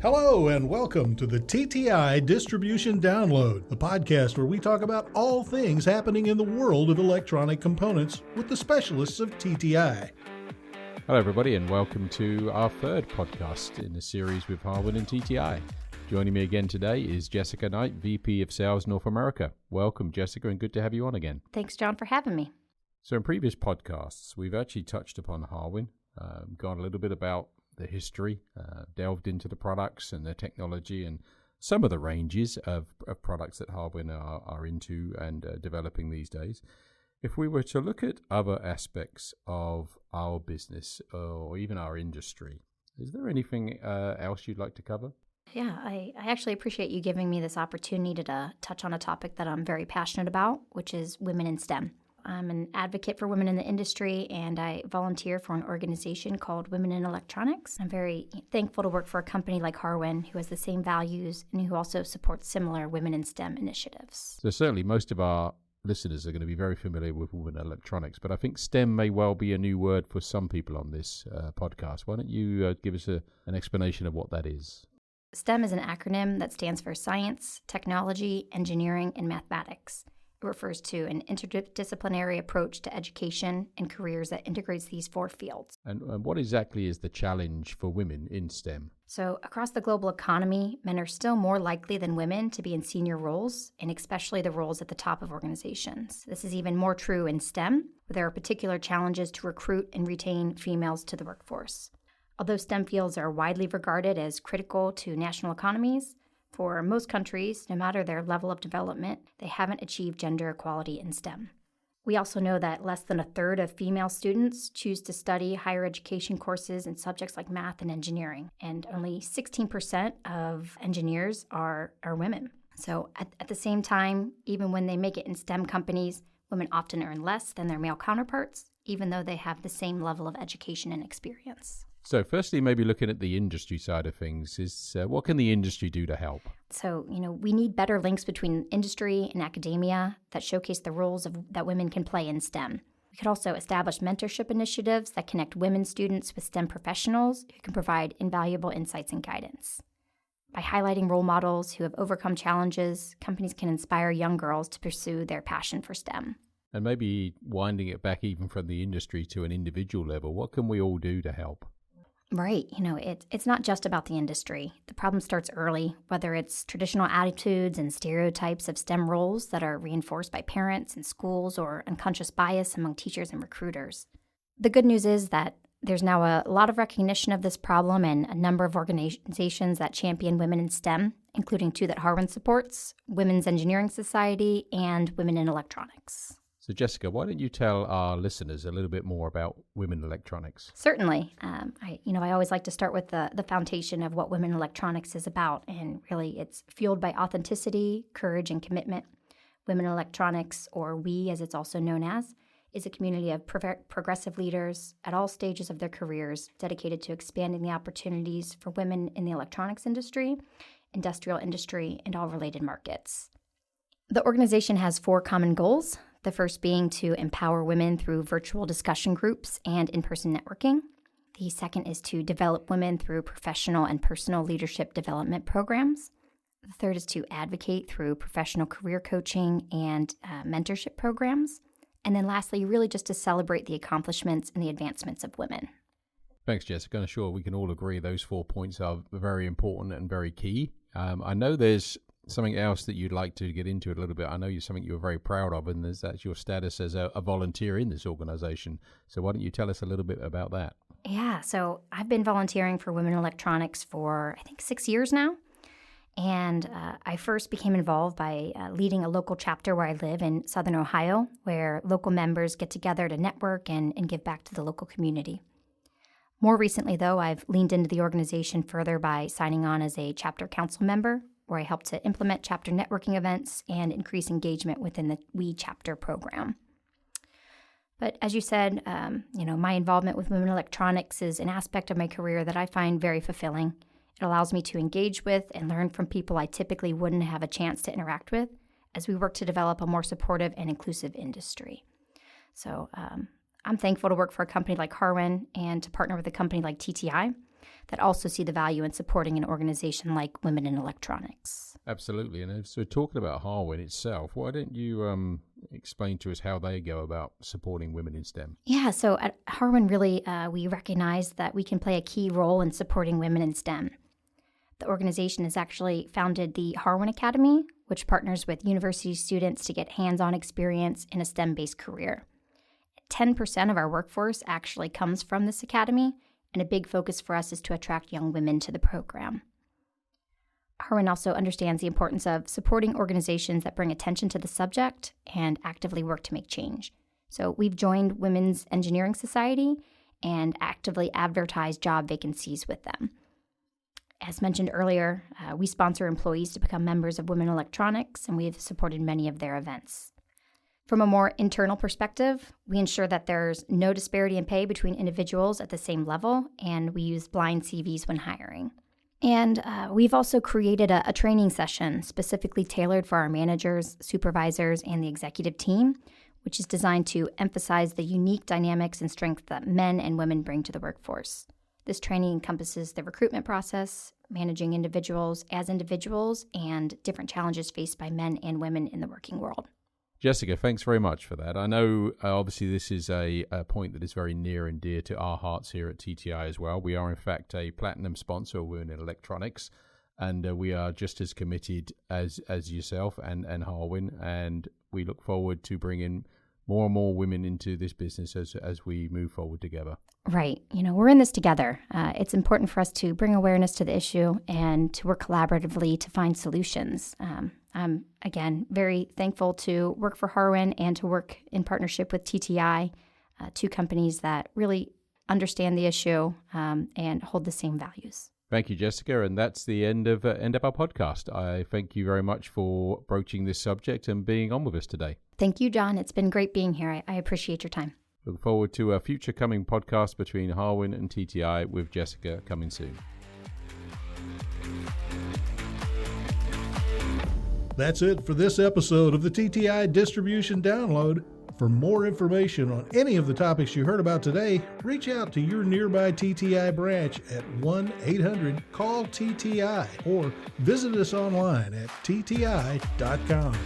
Hello and welcome to the TTI Distribution Download, the podcast where we talk about all things happening in the world of electronic components with the specialists of TTI. Hello everybody and welcome to our third podcast in the series with Harwin and TTI. Joining me again today is Jessica Knight, VP of Sales North America. Welcome Jessica, and good to have you on again. Thanks John for having me. So in previous podcasts we've actually touched upon Harwin, gone a little bit about the history, delved into the products and the technology and some of the ranges of products that Harwin are into and developing these days. If we were to look at other aspects of our business or even our industry, is there anything else you'd like to cover? Yeah, I actually appreciate you giving me this opportunity to touch on a topic that I'm very passionate about, which is women in STEM. I'm an advocate for women in the industry, and I volunteer for an organization called Women in Electronics. I'm very thankful to work for a company like Harwin, who has the same values and who also supports similar women in STEM initiatives. So certainly most of our listeners are going to be very familiar with women in electronics, but I think STEM may well be a new word for some people on this podcast. Why don't you give us an explanation of what that is? STEM is an acronym that stands for Science, Technology, Engineering, and Mathematics. It refers to an interdisciplinary approach to education and careers that integrates these four fields. And what exactly is the challenge for women in STEM? So across the global economy, men are still more likely than women to be in senior roles, and especially the roles at the top of organizations. This is even more true in STEM, where there are particular challenges to recruit and retain females to the workforce. Although STEM fields are widely regarded as critical to national economies, for most countries, no matter their level of development, they haven't achieved gender equality in STEM. We also know that less than a third of female students choose to study higher education courses in subjects like math and engineering, and only 16% of engineers are women. So at the same time, even when they make it in STEM companies, women often earn less than their male counterparts, even though they have the same level of education and experience. So firstly, maybe looking at the industry side of things, is what can the industry do to help? So, we need better links between industry and academia that showcase the roles that women can play in STEM. We could also establish mentorship initiatives that connect women students with STEM professionals who can provide invaluable insights and guidance. By highlighting role models who have overcome challenges, companies can inspire young girls to pursue their passion for STEM. And maybe winding it back even from the industry to an individual level, what can we all do to help? Right. It's not just about the industry. The problem starts early, whether it's traditional attitudes and stereotypes of STEM roles that are reinforced by parents and schools or unconscious bias among teachers and recruiters. The good news is that there's now a lot of recognition of this problem and a number of organizations that champion women in STEM, including two that Harwin supports, Women's Engineering Society and Women in Electronics. So Jessica, why don't you tell our listeners a little bit more about women in electronics? Certainly. I always like to start with the foundation of what women in electronics is about, and really it's fueled by authenticity, courage, and commitment. Women in Electronics, or WE as it's also known as, is a community of progressive leaders at all stages of their careers dedicated to expanding the opportunities for women in the electronics industry, industrial industry, and all related markets. The organization has 4 common goals. The first being to empower women through virtual discussion groups and in-person networking. The second is to develop women through professional and personal leadership development programs. The third is to advocate through professional career coaching and mentorship programs. And then lastly, really just to celebrate the accomplishments and the advancements of women. Thanks, Jessica. I'm sure we can all agree those 4 points are very important and very key. I know there's something else that you'd like to get into a little bit. I know you're something you're very proud of, and that's your status as a volunteer in this organization. So why don't you tell us a little bit about that? Yeah, so I've been volunteering for Women in Electronics for, I think, 6 years now. And I first became involved by leading a local chapter where I live in Southern Ohio, where local members get together to network and give back to the local community. More recently, though, I've leaned into the organization further by signing on as a chapter council member, where I help to implement chapter networking events and increase engagement within the WE chapter program. But as you said, my involvement with Women in Electronics is an aspect of my career that I find very fulfilling. It allows me to engage with and learn from people I typically wouldn't have a chance to interact with as we work to develop a more supportive and inclusive industry. So I'm thankful to work for a company like Harwin and to partner with a company like TTI that also see the value in supporting an organization like Women in Electronics. Absolutely. And so talking about Harwin itself, why don't you explain to us how they go about supporting women in STEM? Yeah, so at Harwin, really, we recognize that we can play a key role in supporting women in STEM. The organization has actually founded the Harwin Academy, which partners with university students to get hands-on experience in a STEM-based career. 10% of our workforce actually comes from this academy, and a big focus for us is to attract young women to the program. Harwin also understands the importance of supporting organizations that bring attention to the subject and actively work to make change. So we've joined Women's Engineering Society and actively advertise job vacancies with them. As mentioned earlier, we sponsor employees to become members of Women in Electronics, and we've supported many of their events. From a more internal perspective, we ensure that there's no disparity in pay between individuals at the same level, and we use blind CVs when hiring. And we've also created a training session specifically tailored for our managers, supervisors, and the executive team, which is designed to emphasize the unique dynamics and strengths that men and women bring to the workforce. This training encompasses the recruitment process, managing individuals as individuals, and different challenges faced by men and women in the working world. Jessica, thanks very much for that. I know obviously this is a point that is very near and dear to our hearts here at TTI as well. We are in fact a platinum sponsor of Women in Electronics, and we are just as committed as yourself and Harwin, and we look forward to bringing more and more women into this business as we move forward together. Right. We're in this together. It's important for us to bring awareness to the issue and to work collaboratively to find solutions. I'm, again, very thankful to work for Harwin and to work in partnership with TTI, two companies that really understand the issue and hold the same values. Thank you, Jessica. And that's the end of our podcast. I thank you very much for broaching this subject and being on with us today. Thank you, John. It's been great being here. I appreciate your time. Look forward to a future coming podcast between Harwin and TTI with Jessica coming soon. That's it for this episode of the TTI Distribution Download. For more information on any of the topics you heard about today, reach out to your nearby TTI branch at 1-800-CALL-TTI or visit us online at tti.com.